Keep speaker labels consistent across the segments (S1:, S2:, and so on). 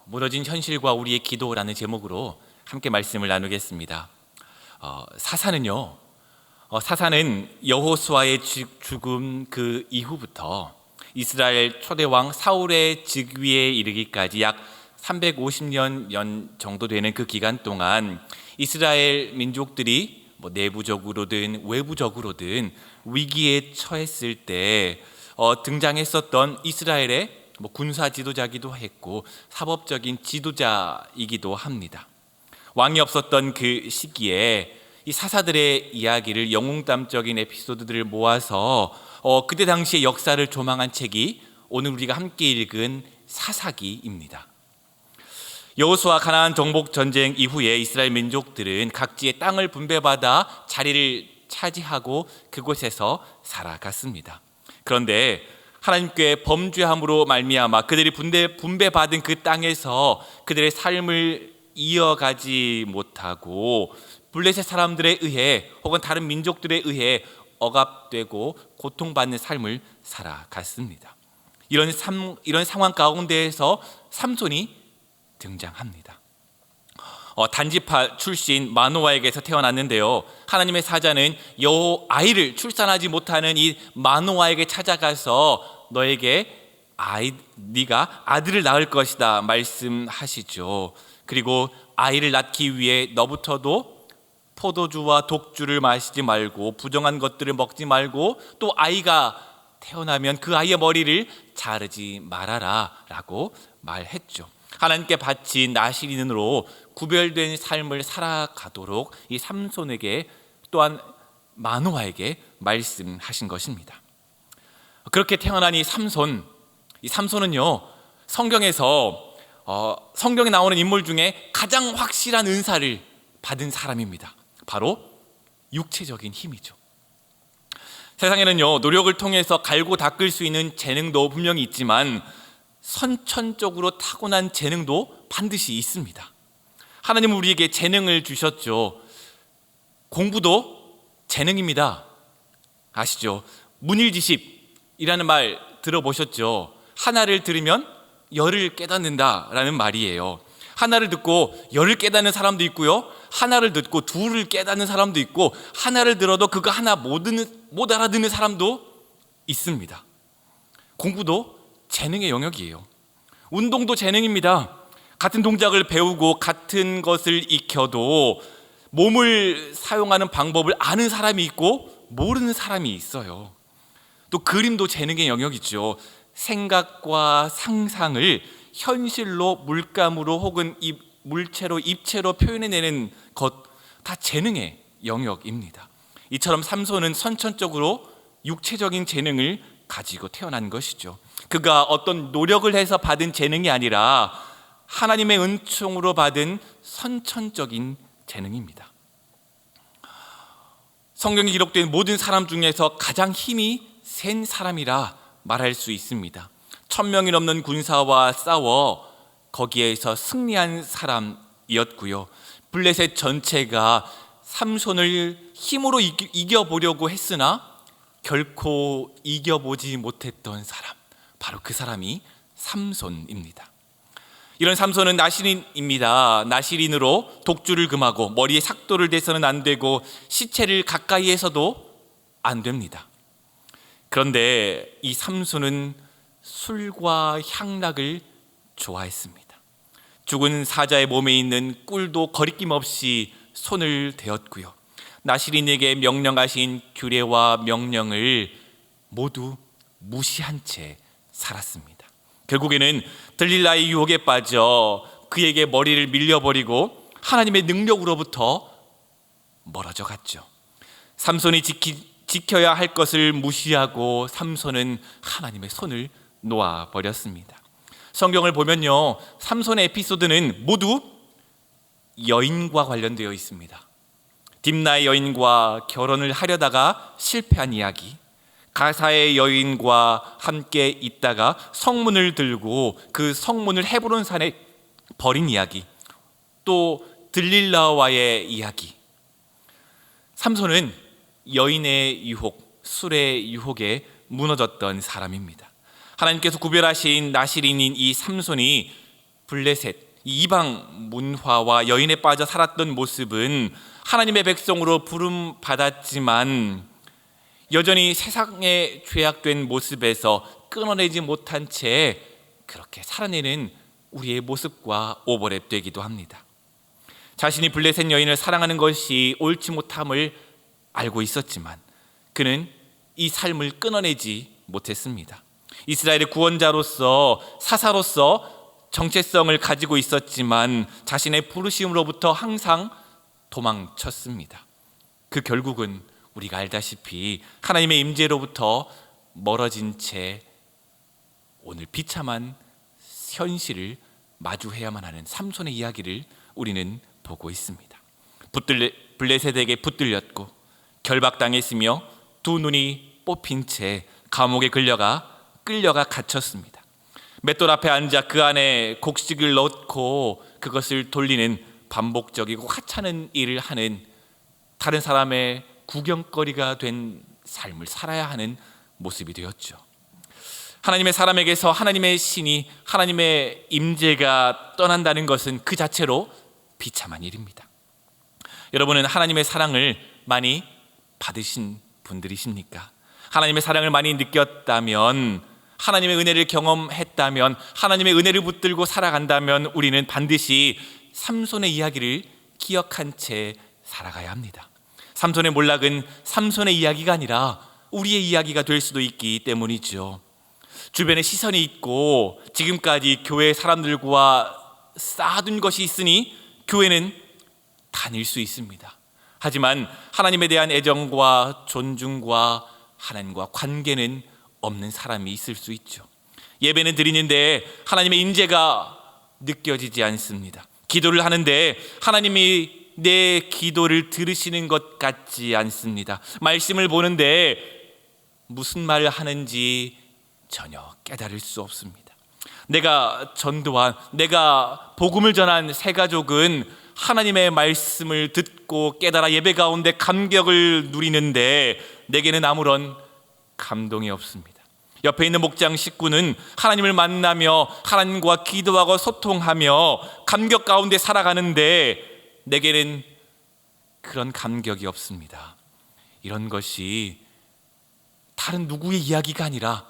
S1: 무너진 현실과 우리의 기도라는 제목으로 함께 말씀을 나누겠습니다. 사사는요, 사사는 여호수아의 죽음 그 이후부터 이스라엘 초대왕 사울의 즉위에 이르기까지 약 350년 정도 되는 그 기간 동안 이스라엘 민족들이 내부적으로든 외부적으로든 위기에 처했을 때 등장했었던 이스라엘의 군사 지도자이기도 했고 사법적인 지도자이기도 합니다. 왕이 없었던 그 시기에 이 사사들의 이야기를 영웅담적인 에피소드들을 모아서 그때 당시의 역사를 조망한 책이 오늘 우리가 함께 읽은 사사기입니다. 여호수아 가나안 정복 전쟁 이후에 이스라엘 민족들은 각지의 땅을 분배받아 자리를 차지하고 그곳에서 살아갔습니다. 그런데 하나님께 범죄함으로 말미암아 그들이 분배받은 그 땅에서 그들의 삶을 이어가지 못하고 블레셋 사람들에 의해 혹은 다른 민족들에 의해 억압되고 고통받는 삶을 살아갔습니다. 이런 상황 가운데에서 삼손이 등장합니다. 단지파 출신 마노아에게서 태어났는데요, 하나님의 사자는 아이를 출산하지 못하는 이 마노아에게 찾아가서 네가 아들을 낳을 것이다 말씀하시죠. 그리고 아이를 낳기 위해 너부터도 포도주와 독주를 마시지 말고 부정한 것들을 먹지 말고 또 아이가 태어나면 그 아이의 머리를 자르지 말아라 라고 말했죠. 하나님께 바친 나실인으로 구별된 삶을 살아가도록 이 삼손에게 또한 마노아에게 말씀하신 것입니다. 그렇게 태어난 이 삼손은요, 성경에 나오는 인물 중에 가장 확실한 은사를 받은 사람입니다. 바로 육체적인 힘이죠. 세상에는요, 노력을 통해서 갈고 닦을 수 있는 재능도 분명히 있지만 선천적으로 타고난 재능도 반드시 있습니다. 하나님은 우리에게 재능을 주셨죠. 공부도 재능입니다. 아시죠? 문일지십이라는 말 들어보셨죠? 하나를 들으면 열을 깨닫는다라는 말이에요. 하나를 듣고 열을 깨닫는 사람도 있고요, 하나를 듣고 둘을 깨닫는 사람도 있고, 하나를 들어도 그거 하나 못 알아듣는 사람도 있습니다. 공부도 재능의 영역이에요. 운동도 재능입니다. 같은 동작을 배우고 같은 것을 익혀도 몸을 사용하는 방법을 아는 사람이 있고 모르는 사람이 있어요. 또 그림도 재능의 영역이죠. 생각과 상상을 현실로 물감으로 혹은 물체로 입체로 표현해내는 것, 다 재능의 영역입니다. 이처럼 삼손은 선천적으로 육체적인 재능을 가지고 태어난 것이죠. 그가 어떤 노력을 해서 받은 재능이 아니라 하나님의 은총으로 받은 선천적인 재능입니다. 성경에 기록된 모든 사람 중에서 가장 힘이 센 사람이라 말할 수 있습니다. 1000명이 넘는 군사와 싸워 거기에서 승리한 사람이었고요, 블레셋 전체가 삼손을 힘으로 이겨보려고 했으나 결코 이겨보지 못했던 사람, 바로 그 사람이 삼손입니다. 이런 삼손은 나실인입니다. 나실인으로 독주를 금하고 머리에 삭도를 대서는 안 되고 시체를 가까이에서도 안 됩니다. 그런데 이 삼손은 술과 향락을 좋아했습니다. 죽은 사자의 몸에 있는 꿀도 거리낌 없이 손을 대었고요, 나실인에게 명령하신 규례와 명령을 모두 무시한 채 살았습니다. 결국에는 들릴라의 유혹에 빠져 그에게 머리를 밀려버리고 하나님의 능력으로부터 멀어져 갔죠. 삼손이 지켜야 할 것을 무시하고 삼손은 하나님의 손을 놓아버렸습니다. 성경을 보면요, 삼손의 에피소드는 모두 여인과 관련되어 있습니다. 딥나의 여인과 결혼을 하려다가 실패한 이야기, 가사의 여인과 함께 있다가 성문을 들고 그 성문을 헤브론 산에 버린 이야기, 또 들릴라와의 이야기. 삼손은 여인의 유혹, 술의 유혹에 무너졌던 사람입니다. 하나님께서 구별하신 나실인인 이 삼손이 블레셋, 이 이방 문화와 여인에 빠져 살았던 모습은 하나님의 백성으로 부름 받았지만 여전히 세상에 죄악된 모습에서 끊어내지 못한 채 그렇게 살아내는 우리의 모습과 오버랩되기도 합니다. 자신이 블레셋 여인을 사랑하는 것이 옳지 못함을 알고 있었지만 그는 이 삶을 끊어내지 못했습니다. 이스라엘의 구원자로서, 사사로서 정체성을 가지고 있었지만 자신의 부르심으로부터 항상 도망쳤습니다. 그 결국은 우리가 알다시피 하나님의 임재로부터 멀어진 채 오늘 비참한 현실을 마주해야만 하는 삼손의 이야기를 우리는 보고 있습니다. 블레셋에게 붙들렸고 결박당했으며 두 눈이 뽑힌 채 감옥에 끌려가 갇혔습니다. 맷돌 앞에 앉아 그 안에 곡식을 넣고 그것을 돌리는 반복적이고 하찮은 일을 하는, 다른 사람의 구경거리가 된 삶을 살아야 하는 모습이 되었죠. 하나님의 사람에게서 하나님의 신이, 하나님의 임재가 떠난다는 것은 그 자체로 비참한 일입니다. 여러분은 하나님의 사랑을 많이 받으신 분들이십니까? 하나님의 사랑을 많이 느꼈다면, 하나님의 은혜를 경험했다면, 하나님의 은혜를 붙들고 살아간다면 우리는 반드시 삼손의 이야기를 기억한 채 살아가야 합니다. 삼손의 몰락은 삼손의 이야기가 아니라 우리의 이야기가 될 수도 있기 때문이죠. 주변에 시선이 있고 지금까지 교회 사람들과 쌓아둔 것이 있으니 교회는 다닐 수 있습니다. 하지만 하나님에 대한 애정과 존중과 하나님과 관계는 없는 사람이 있을 수 있죠. 예배는 드리는데 하나님의 임재가 느껴지지 않습니다. 기도를 하는데 하나님이 내 기도를 들으시는 것 같지 않습니다. 말씀을 보는데 무슨 말을 하는지 전혀 깨달을 수 없습니다. 내가 전도한, 내가 복음을 전한 새 가족은 하나님의 말씀을 듣고 깨달아 예배 가운데 감격을 누리는데 내게는 아무런 감동이 없습니다. 옆에 있는 목장 식구는 하나님을 만나며 하나님과 기도하고 소통하며 감격 가운데 살아가는데 내게는 그런 감격이 없습니다. 이런 것이 다른 누구의 이야기가 아니라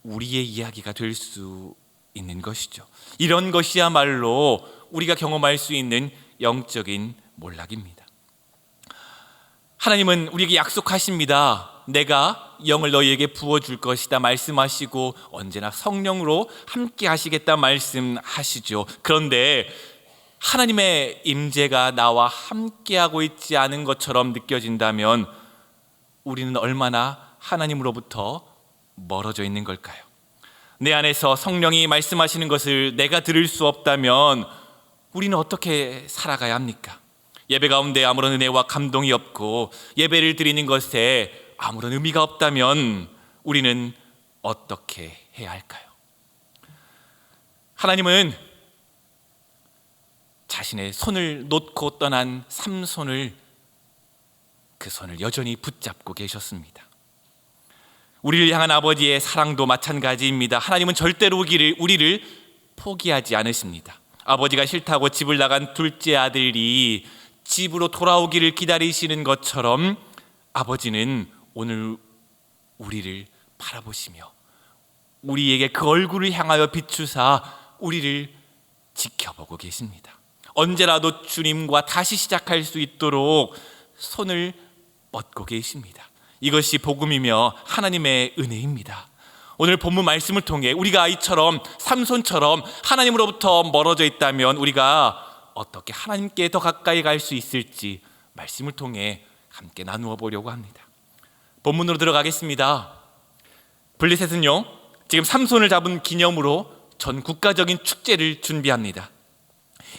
S1: 우리의 이야기가 될 수 있는 것이죠. 이런 것이야말로 우리가 경험할 수 있는 영적인 몰락입니다. 하나님은 우리에게 약속하십니다. 내가 영을 너희에게 부어줄 것이다 말씀하시고 언제나 성령으로 함께 하시겠다 말씀하시죠. 그런데 하나님의 임재가 나와 함께하고 있지 않은 것처럼 느껴진다면 우리는 얼마나 하나님으로부터 멀어져 있는 걸까요? 내 안에서 성령이 말씀하시는 것을 내가 들을 수 없다면 우리는 어떻게 살아가야 합니까? 예배 가운데 아무런 은혜와 감동이 없고 예배를 드리는 것에 아무런 의미가 없다면 우리는 어떻게 해야 할까요? 하나님은 자신의 손을 놓고 떠난 삼손을, 그 손을 여전히 붙잡고 계셨습니다. 우리를 향한 아버지의 사랑도 마찬가지입니다. 하나님은 절대로 우리를 포기하지 않으십니다. 아버지가 싫다고 집을 나간 둘째 아들이 집으로 돌아오기를 기다리시는 것처럼 아버지는 오늘 우리를 바라보시며 우리에게 그 얼굴을 향하여 비추사 우리를 지켜보고 계십니다. 언제라도 주님과 다시 시작할 수 있도록 손을 뻗고 계십니다. 이것이 복음이며 하나님의 은혜입니다. 오늘 본문 말씀을 통해 우리가 이처럼 삼손처럼 하나님으로부터 멀어져 있다면 우리가 어떻게 하나님께 더 가까이 갈 수 있을지 말씀을 통해 함께 나누어 보려고 합니다. 본문으로 들어가겠습니다. 블레셋은요, 지금 삼손을 잡은 기념으로 전 국가적인 축제를 준비합니다.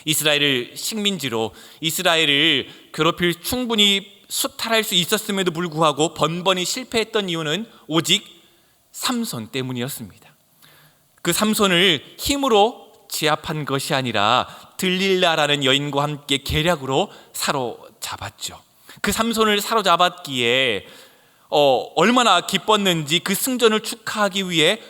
S1: 이스라엘을 식민지로, 이스라엘을 괴롭힐 충분히 수탈할 수 있었음에도 불구하고 번번이 실패했던 이유는 오직 삼손 때문이었습니다. 그 삼손을 힘으로 제압한 것이 아니라 들릴라라는 여인과 함께 계략으로 사로잡았죠. 그 삼손을 사로잡았기에 얼마나 기뻤는지 그 승전을 축하하기 위해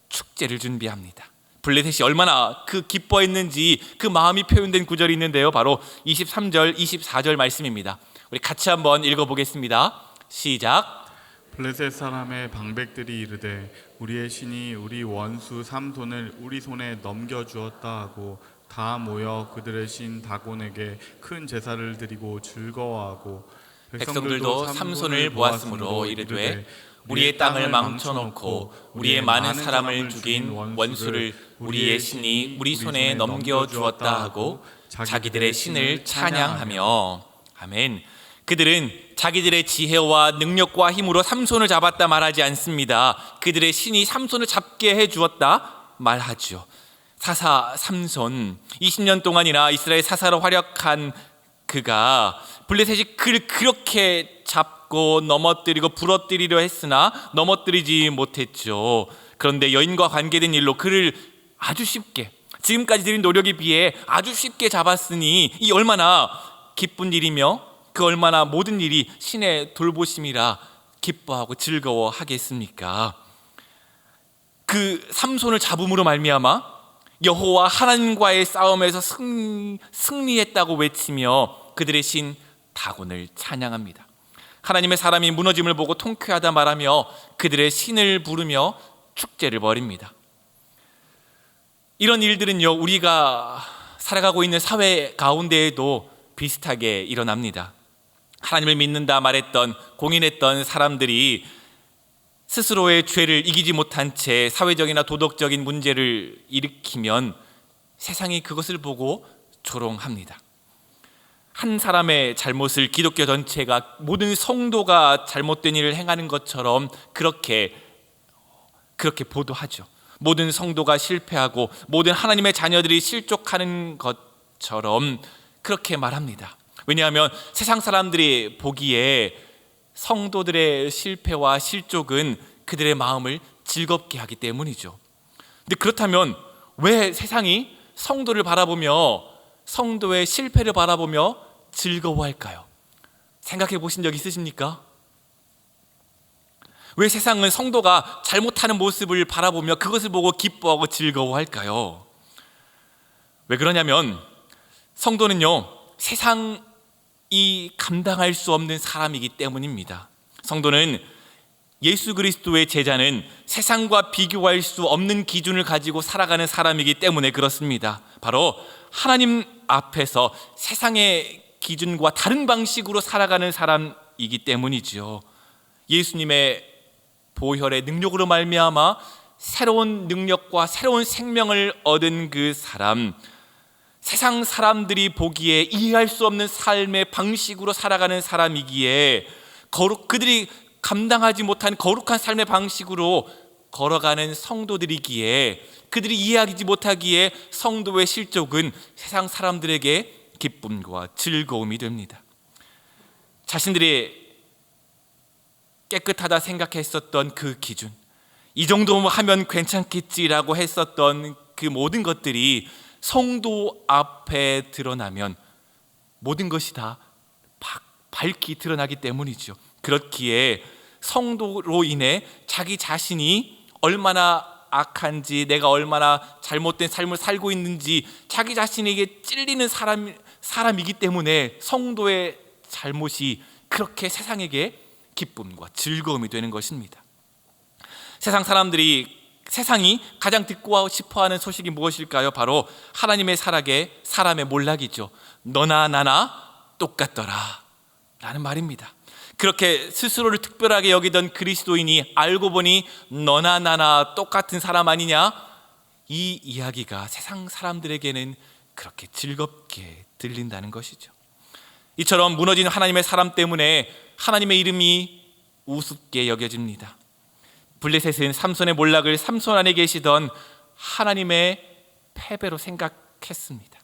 S1: 축제를 준비합니다. 블레셋이 얼마나 그 기뻐했는지 그 마음이 표현된 구절이 있는데요, 바로 23절 24절 말씀입니다. 우리 같이 한번 읽어보겠습니다. 시작.
S2: 블레셋 사람의 방백들이 이르되 우리의 신이 우리 원수 삼손을 우리 손에 넘겨주었다 하고 다 모여 그들의 신 다곤에게 큰 제사를 드리고 즐거워하고
S1: 백성들도 삼손을 보았으므로 이르되 우리의 땅을 망쳐놓고 우리의 많은 사람을 죽인 원수를 우리의 신이 우리 손에 넘겨주었다 하고 자기들의 신을 찬양하며. 아멘. 그들은 자기들의 지혜와 능력과 힘으로 삼손을 잡았다 말하지 않습니다. 그들의 신이 삼손을 잡게 해주었다 말하죠. 사사 삼손, 20년 동안이나 이스라엘 사사로 활약한 그가 블레셋이 그를 그렇게 잡고 넘어뜨리고 부러뜨리려 했으나 넘어뜨리지 못했죠. 그런데 여인과 관계된 일로 그를 아주 쉽게, 지금까지 들인 노력에 비해 아주 쉽게 잡았으니 이 얼마나 기쁜 일이며 그 얼마나 모든 일이 신의 돌보심이라 기뻐하고 즐거워하겠습니까? 그 삼손을 잡음으로 말미암아 여호와 하나님과의 싸움에서 승리했다고 외치며 그들의 신 다곤을 찬양합니다. 하나님의 사람이 무너짐을 보고 통쾌하다 말하며 그들의 신을 부르며 축제를 벌입니다. 이런 일들은요, 우리가 살아가고 있는 사회 가운데에도 비슷하게 일어납니다. 하나님을 믿는다 말했던, 공인했던 사람들이 스스로의 죄를 이기지 못한 채 사회적이나 도덕적인 문제를 일으키면 세상이 그것을 보고 조롱합니다. 한 사람의 잘못을 기독교 전체가, 모든 성도가 잘못된 일을 행하는 것처럼 그렇게 보도하죠. 모든 성도가 실패하고 모든 하나님의 자녀들이 실족하는 것처럼 그렇게 말합니다. 왜냐하면 세상 사람들이 보기에 성도들의 실패와 실족은 그들의 마음을 즐겁게 하기 때문이죠. 근데 그렇다면 왜 세상이 성도를 바라보며, 성도의 실패를 바라보며 즐거워할까요? 생각해 보신 적 있으십니까? 왜 세상은 성도가 잘못하는 모습을 바라보며 그것을 보고 기뻐하고 즐거워할까요? 왜 그러냐면 성도는요, 세상이 감당할 수 없는 사람이기 때문입니다. 성도는, 예수 그리스도의 제자는 세상과 비교할 수 없는 기준을 가지고 살아가는 사람이기 때문에 그렇습니다. 바로 하나님 앞에서 세상의 기준과 다른 방식으로 살아가는 사람이기 때문이죠. 예수님의 보혈의 능력으로 말미암아 새로운 능력과 새로운 생명을 얻은 그 사람, 세상 사람들이 보기에 이해할 수 없는 삶의 방식으로 살아가는 사람이기에, 그들이 감당하지 못한 거룩한 삶의 방식으로 걸어가는 성도들이기에, 그들이 이해하지 못하기에 성도의 실족은 세상 사람들에게 기쁨과 즐거움이 됩니다. 자신들이 깨끗하다 생각했었던 그 기준, 이 정도 하면 괜찮겠지라고 했었던 그 모든 것들이 성도 앞에 드러나면 모든 것이 다 밝히 드러나기 때문이죠. 그렇기에 성도로 인해 자기 자신이 얼마나 악한지, 내가 얼마나 잘못된 삶을 살고 있는지 자기 자신에게 찔리는 사람이기 때문에 성도의 잘못이 그렇게 세상에게 기쁨과 즐거움이 되는 것입니다. 세상이 가장 듣고 싶어하는 소식이 무엇일까요? 바로 하나님의 사람의 몰락이죠. 너나 나나 똑같더라 라는 말입니다. 그렇게 스스로를 특별하게 여기던 그리스도인이 알고 보니 너나 나나 똑같은 사람 아니냐? 이 이야기가 세상 사람들에게는 그렇게 즐겁게 들린다는 것이죠. 이처럼 무너진 하나님의 사람 때문에 하나님의 이름이 우습게 여겨집니다. 블레셋은 삼손의 몰락을 삼손 안에 계시던 하나님의 패배로 생각했습니다.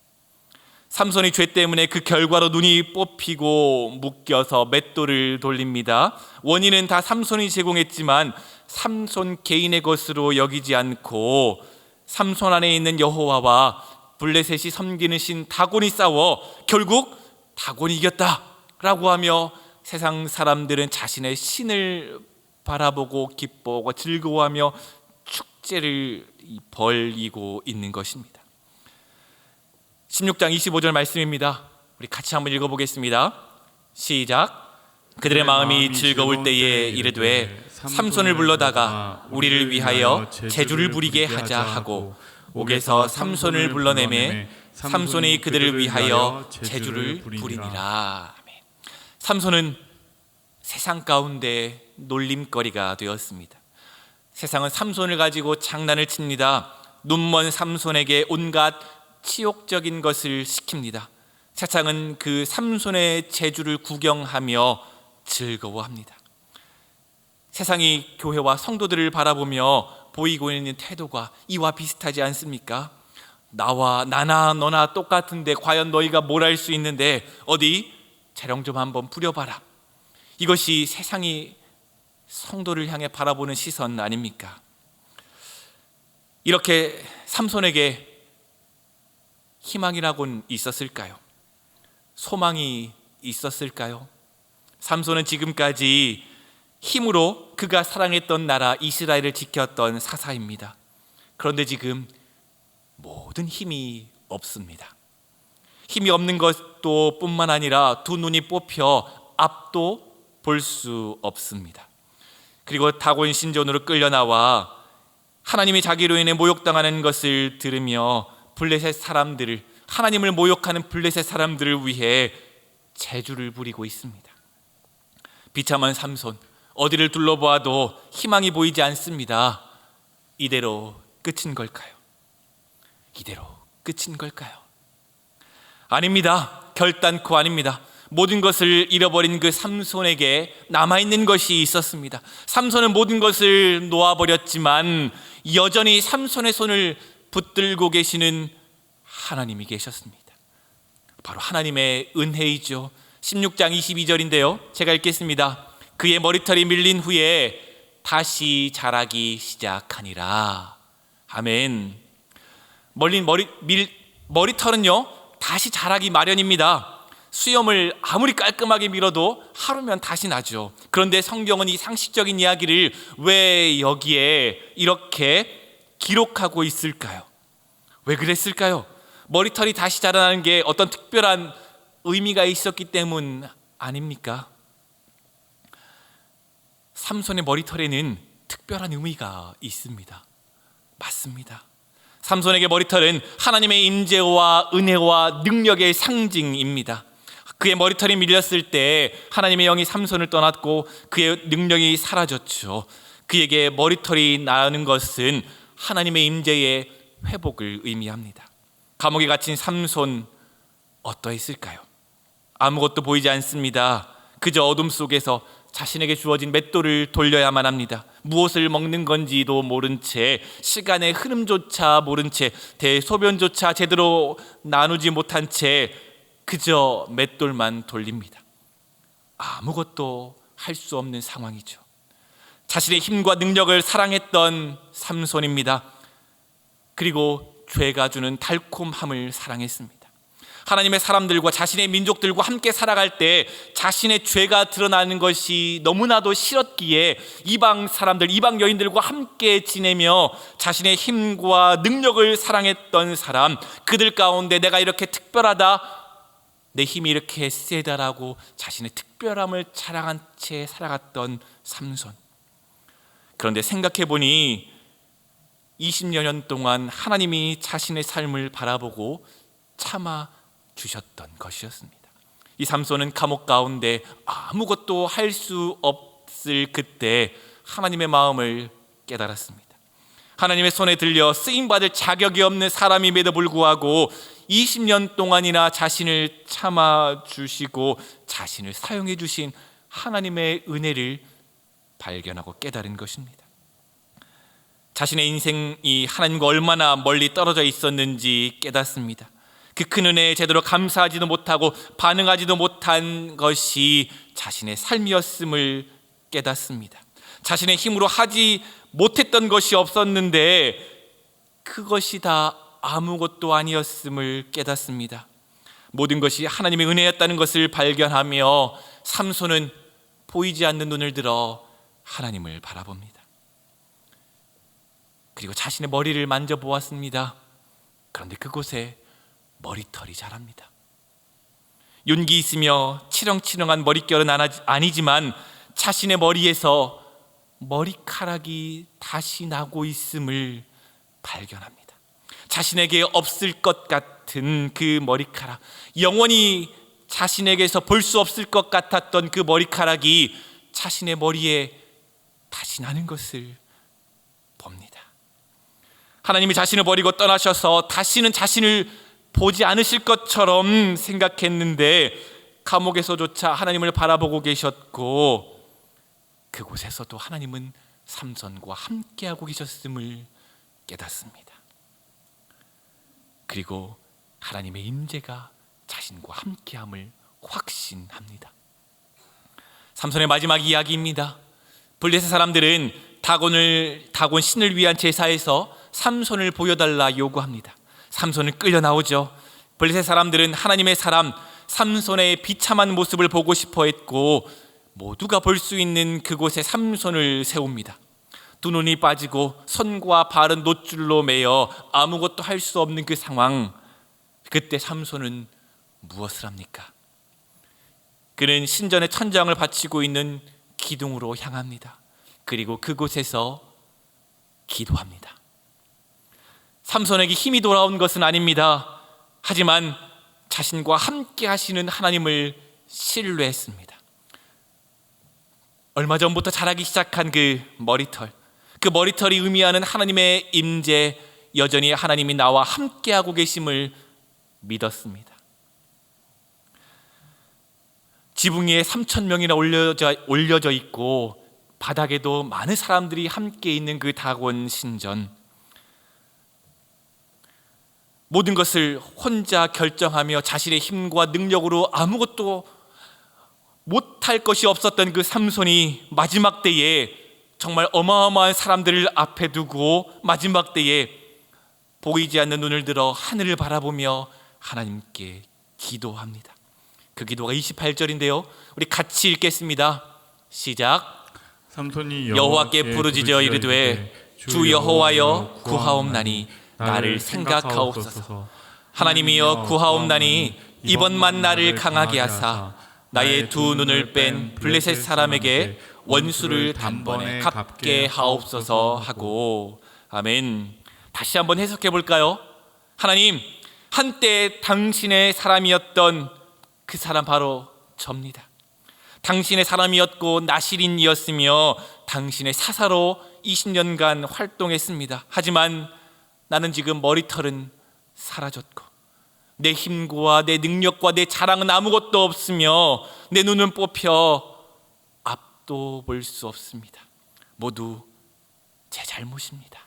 S1: 삼손이 죄 때문에 그 결과로 눈이 뽑히고 묶여서 맷돌을 돌립니다. 원인은 다 삼손이 제공했지만 삼손 개인의 것으로 여기지 않고 삼손 안에 있는 여호와와 블레셋이 섬기는 신 다곤이 싸워 결국 다곤이 이겼다라고 하며 세상 사람들은 자신의 신을 바라보고 기뻐하고 즐거워하며 삭제를 벌이고 있는 것입니다. 16장 25절 말씀입니다. 우리 같이 한번 읽어보겠습니다. 시작. 그들의 마음이 즐거울 때에 이르되 삼손을 불러다가 우리를 위하여 제주를 부리게 하자 하고 옥에서 삼손을 불러내매 삼손이 그들을 위하여 제주를 부리니라. 아멘. 삼손은 세상 가운데 놀림거리가 되었습니다. 세상은 삼손을 가지고 장난을 칩니다. 눈먼 삼손에게 온갖 치욕적인 것을 시킵니다. 세상은 그 삼손의 재주를 구경하며 즐거워합니다. 세상이 교회와 성도들을 바라보며 보이고 있는 태도가 이와 비슷하지 않습니까? 나나 너나 똑같은데 과연 너희가 뭘 할 수 있는데 어디 재롱 좀 한번 부려봐라. 이것이 세상이 성도를 향해 바라보는 시선 아닙니까? 이렇게 삼손에게 희망이라고는 있었을까요? 소망이 있었을까요? 삼손은 지금까지 힘으로 그가 사랑했던 나라 이스라엘을 지켰던 사사입니다. 그런데 지금 모든 힘이 없습니다. 힘이 없는 것도 뿐만 아니라 두 눈이 뽑혀 앞도 볼 수 없습니다. 그리고 다곤 신전으로 끌려나와 하나님이 자기로 인해 모욕당하는 것을 들으며 블레셋 사람들을, 하나님을 모욕하는 블레셋 사람들을 위해 제주를 부리고 있습니다. 비참한 삼손, 어디를 둘러보아도 희망이 보이지 않습니다. 이대로 끝인 걸까요? 이대로 끝인 걸까요? 아닙니다. 결단코 아닙니다. 모든 것을 잃어버린 그 삼손에게 남아있는 것이 있었습니다. 삼손은 모든 것을 놓아버렸지만 여전히 삼손의 손을 붙들고 계시는 하나님이 계셨습니다. 바로 하나님의 은혜이죠. 16장 22절인데요, 제가 읽겠습니다. 그의 머리털이 밀린 후에 다시 자라기 시작하니라. 아멘. 머리털은요 다시 자라기 마련입니다. 수염을 아무리 깔끔하게 밀어도 하루면 다시 나죠. 그런데 성경은 이 상식적인 이야기를 왜 여기에 이렇게 기록하고 있을까요? 왜 그랬을까요? 머리털이 다시 자라나는 게 어떤 특별한 의미가 있었기 때문 아닙니까? 삼손의 머리털에는 특별한 의미가 있습니다. 맞습니다. 삼손에게 머리털은 하나님의 임재와 은혜와 능력의 상징입니다. 그의 머리털이 밀렸을 때 하나님의 영이 삼손을 떠났고 그의 능력이 사라졌죠. 그에게 머리털이 나는 것은 하나님의 임재의 회복을 의미합니다. 감옥에 갇힌 삼손 어떠했을까요? 아무것도 보이지 않습니다. 그저 어둠 속에서 자신에게 주어진 맷돌을 돌려야만 합니다. 무엇을 먹는 건지도 모른 채, 시간의 흐름조차 모른 채, 대소변조차 제대로 나누지 못한 채 그저 맷돌만 돌립니다. 아무것도 할 수 없는 상황이죠. 자신의 힘과 능력을 사랑했던 삼손입니다. 그리고 죄가 주는 달콤함을 사랑했습니다. 하나님의 사람들과 자신의 민족들과 함께 살아갈 때 자신의 죄가 드러나는 것이 너무나도 싫었기에 이방 사람들, 이방 여인들과 함께 지내며 자신의 힘과 능력을 사랑했던 사람, 그들 가운데 내가 이렇게 특별하다, 내 힘이 이렇게 세다라고 자신의 특별함을 자랑한 채 살아갔던 삼손. 그런데 생각해보니 20여 년 동안 하나님이 자신의 삶을 바라보고 참아 주셨던 것이었습니다. 이 삼손은 감옥 가운데 아무것도 할 수 없을 그때 하나님의 마음을 깨달았습니다. 하나님의 손에 들려 쓰임받을 자격이 없는 사람임에도 불구하고 20년 동안이나 자신을 참아주시고 자신을 사용해 주신 하나님의 은혜를 발견하고 깨달은 것입니다. 자신의 인생이 하나님과 얼마나 멀리 떨어져 있었는지 깨닫습니다. 그 큰 은혜에 제대로 감사하지도 못하고 반응하지도 못한 것이 자신의 삶이었음을 깨닫습니다. 자신의 힘으로 하지 못했던 것이 없었는데 그것이 다 아무것도 아니었음을 깨닫습니다. 모든 것이 하나님의 은혜였다는 것을 발견하며 삼손은 보이지 않는 눈을 들어 하나님을 바라봅니다. 그리고 자신의 머리를 만져보았습니다. 그런데 그곳에 머리털이 자랍니다. 윤기 있으며 치렁치렁한 머릿결은 아니지만 자신의 머리에서 머리카락이 다시 나고 있음을 발견합니다. 자신에게 없을 것 같은 그 머리카락, 영원히 자신에게서 볼 수 없을 것 같았던 그 머리카락이 자신의 머리에 다시 나는 것을 봅니다. 하나님이 자신을 버리고 떠나셔서 다시는 자신을 보지 않으실 것처럼 생각했는데 감옥에서조차 하나님을 바라보고 계셨고 그곳에서도 하나님은 삼손과 함께하고 계셨음을 깨닫습니다. 그리고 하나님의 임재가 자신과 함께함을 확신합니다. 삼손의 마지막 이야기입니다. 블레셋 사람들은 다곤 신을 위한 제사에서 삼손을 보여달라 요구합니다. 삼손은 끌려 나오죠. 블레셋 사람들은 하나님의 사람 삼손의 비참한 모습을 보고 싶어 했고 모두가 볼 수 있는 그곳에 삼손을 세웁니다. 두 눈이 빠지고 손과 발은 놋줄로 매여 아무것도 할 수 없는 그 상황, 그때 삼손은 무엇을 합니까? 그는 신전의 천장을 바치고 있는 기둥으로 향합니다. 그리고 그곳에서 기도합니다. 삼손에게 힘이 돌아온 것은 아닙니다. 하지만 자신과 함께 하시는 하나님을 신뢰했습니다. 얼마 전부터 자라기 시작한 그 머리털이 의미하는 하나님의 임재, 여전히 하나님이 나와 함께하고 계심을 믿었습니다. 지붕 위에 3,000명이나 올려져 있고 바닥에도 많은 사람들이 함께 있는 그 다곤 신전, 모든 것을 혼자 결정하며 자신의 힘과 능력으로 아무것도 못할 것이 없었던 그 삼손이 마지막 때에 정말 어마어마한 사람들을 앞에 두고 마지막 때에 보이지 않는 눈을 들어 하늘을 바라보며 하나님께 기도합니다. 그 기도가 28절인데요. 우리 같이 읽겠습니다. 시작.
S2: 삼손이
S1: 여호와께 부르짖어 이르되 주 여호와여 구하옵나니 나를 생각하옵소서. 하나님이여 구하옵나니 이번만 나를 강하게 하사 나의 두 눈을 뺀 블레셋 사람에게 원수를 단번에 갚게 하옵소서 하고. 아멘. 다시 한번 해석해 볼까요? 하나님, 한때 당신의 사람이었던 그 사람 바로 접니다. 당신의 사람이었고 나실인이었으며 당신의 사사로 20년간 활동했습니다. 하지만 나는 지금 머리털은 사라졌고 내 힘과 내 능력과 내 자랑은 아무것도 없으며 내 눈은 뽑혀 앞도 볼 수 없습니다. 모두 제 잘못입니다.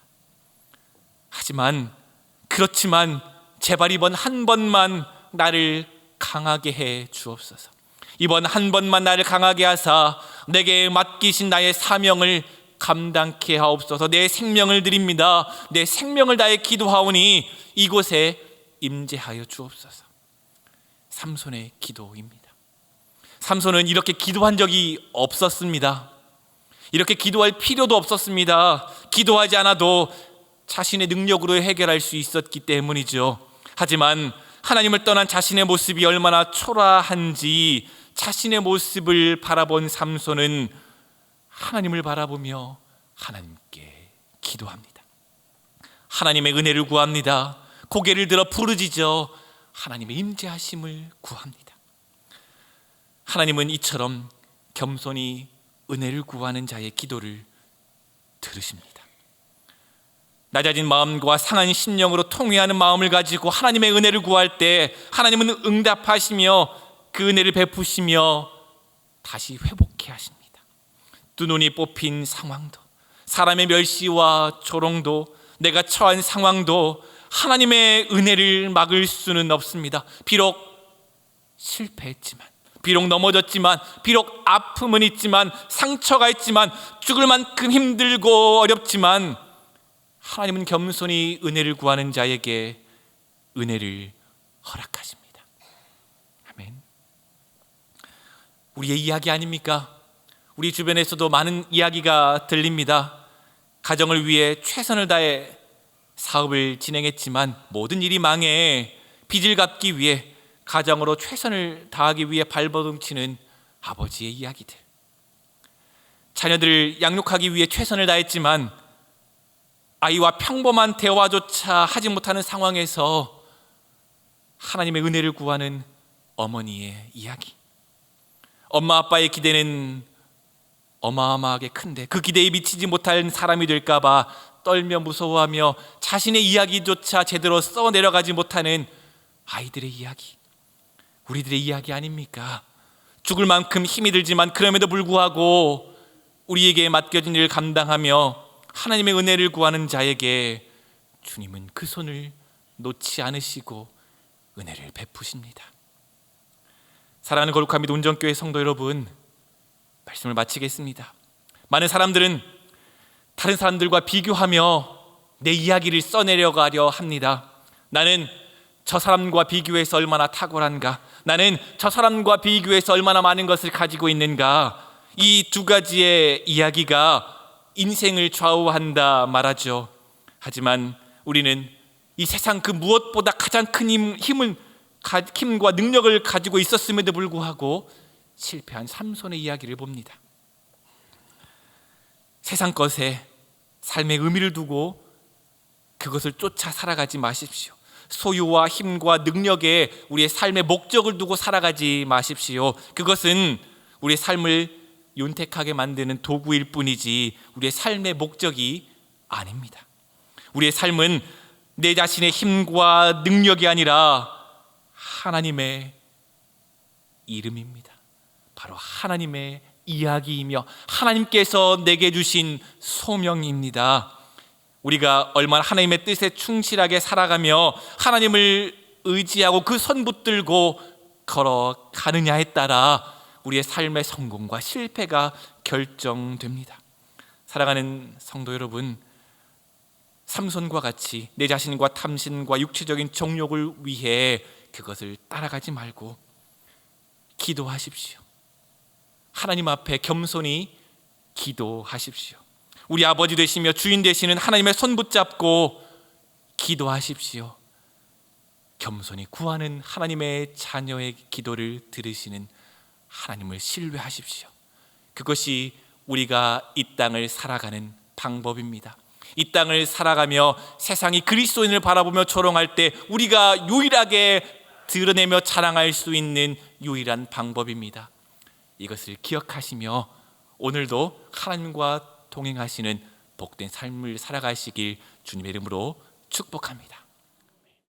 S1: 그렇지만 제발 이번 한 번만 나를 강하게 해 주옵소서. 이번 한 번만 나를 강하게 하사 내게 맡기신 나의 사명을 감당케 하옵소서. 내 생명을 드립니다. 내 생명을 다해 기도하오니 이곳에 임재하여 주옵소서. 삼손의 기도입니다. 삼손은 이렇게 기도한 적이 없었습니다. 이렇게 기도할 필요도 없었습니다. 기도하지 않아도 자신의 능력으로 해결할 수 있었기 때문이죠. 하지만 하나님을 떠난 자신의 모습이 얼마나 초라한지 자신의 모습을 바라본 삼손은 하나님을 바라보며 하나님께 기도합니다. 하나님의 은혜를 구합니다. 고개를 들어 부르짖어 하나님의 임재하심을 구합니다. 하나님은 이처럼 겸손히 은혜를 구하는 자의 기도를 들으십니다. 낮아진 마음과 상한 심령으로 통회하는 마음을 가지고 하나님의 은혜를 구할 때 하나님은 응답하시며 그 은혜를 베푸시며 다시 회복해 하십니다. 두 눈이 뽑힌 상황도, 사람의 멸시와 조롱도, 내가 처한 상황도 하나님의 은혜를 막을 수는 없습니다. 비록 실패했지만, 비록 넘어졌지만, 비록 아픔은 있지만, 상처가 있지만, 죽을 만큼 힘들고 어렵지만 하나님은 겸손히 은혜를 구하는 자에게 은혜를 허락하십니다. 아멘. 우리의 이야기 아닙니까? 우리 주변에서도 많은 이야기가 들립니다. 가정을 위해 최선을 다해 사업을 진행했지만 모든 일이 망해 빚을 갚기 위해 가정으로 최선을 다하기 위해 발버둥치는 아버지의 이야기들. 자녀들을 양육하기 위해 최선을 다했지만 아이와 평범한 대화조차 하지 못하는 상황에서 하나님의 은혜를 구하는 어머니의 이야기. 엄마 아빠의 기대는 어마어마하게 큰데 그 기대에 미치지 못할 사람이 될까 봐 떨며 무서워하며 자신의 이야기조차 제대로 써내려가지 못하는 아이들의 이야기. 우리들의 이야기 아닙니까? 죽을 만큼 힘이 들지만 그럼에도 불구하고 우리에게 맡겨진 일을 감당하며 하나님의 은혜를 구하는 자에게 주님은 그 손을 놓지 않으시고 은혜를 베푸십니다. 사랑하는 거룩한 믿음 온전교회 성도 여러분, 말씀을 마치겠습니다. 많은 사람들은 다른 사람들과 비교하며 내 이야기를 써내려가려 합니다. 나는 저 사람과 비교해서 얼마나 탁월한가, 나는 저 사람과 비교해서 얼마나 많은 것을 가지고 있는가, 이 두 가지의 이야기가 인생을 좌우한다 말하죠. 하지만 우리는 이 세상 그 무엇보다 가장 큰 힘과 능력을 가지고 있었음에도 불구하고 실패한 삼손의 이야기를 봅니다. 세상 것에 삶의 의미를 두고 그것을 쫓아 살아가지 마십시오. 소유와 힘과 능력에 우리의 삶의 목적을 두고 살아가지 마십시오. 그것은 우리의 삶을 윤택하게 만드는 도구일 뿐이지 우리의 삶의 목적이 아닙니다. 우리의 삶은 내 자신의 힘과 능력이 아니라 하나님의 이름입니다. 바로 하나님의 이야기이며 하나님께서 내게 주신 소명입니다. 우리가 얼마나 하나님의 뜻에 충실하게 살아가며 하나님을 의지하고 그 손 붙들고 걸어가느냐에 따라 우리의 삶의 성공과 실패가 결정됩니다. 사랑하는 성도 여러분, 삼손과 같이 내 자신과 탐심과 육체적인 정욕을 위해 그것을 따라가지 말고 기도하십시오. 하나님 앞에 겸손히 기도하십시오. 우리 아버지 되시며 주인 되시는 하나님의 손 붙잡고 기도하십시오. 겸손히 구하는 하나님의 자녀의 기도를 들으시는 하나님을 신뢰하십시오. 그것이 우리가 이 땅을 살아가는 방법입니다. 이 땅을 살아가며 세상이 그리스도인을 바라보며 조롱할 때 우리가 유일하게 드러내며 자랑할 수 있는 유일한 방법입니다. 이것을 기억하시며 오늘도 하나님과 동행하시는 복된 삶을 살아가시길 주님의 이름으로 축복합니다.